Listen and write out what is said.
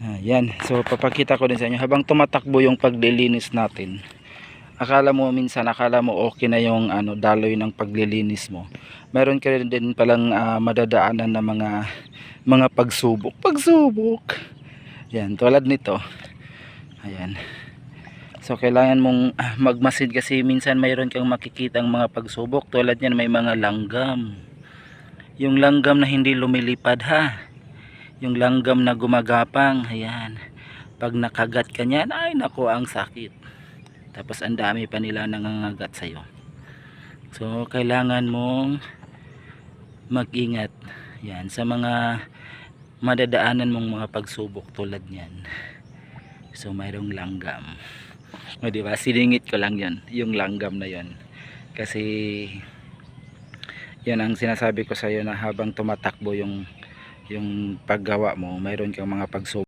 Yan, so papakita ko din sa inyo habang tumatakbo yung paglilinis natin. Akala mo okay na yung daloy ng paglilinis mo. Meron ka rin din palang madadaanan na mga pagsubok. Yan, tulad nito. Ayan. So kailangan mong magmasid kasi minsan mayroon kang makikitang mga pagsubok. Tulad niyan may mga langgam. Yung langgam na hindi lumilipad ha. Yung langgam na gumagapang. Ayan. Pag nakagat ka niyan, ay naku, ang sakit. Tapos ang dami pa nila nangangagat sa'yo. So kailangan mong mag-ingat. Yan, sa mga madadaanan mong mga pagsubok tulad niyan. So mayroong langgam. O diba, siningit ko lang yon, yung langgam na yon. Kasi yan ang sinasabi ko sa iyo na habang tumatakbo yung paggawa mo, mayroon kang mga pagsubok.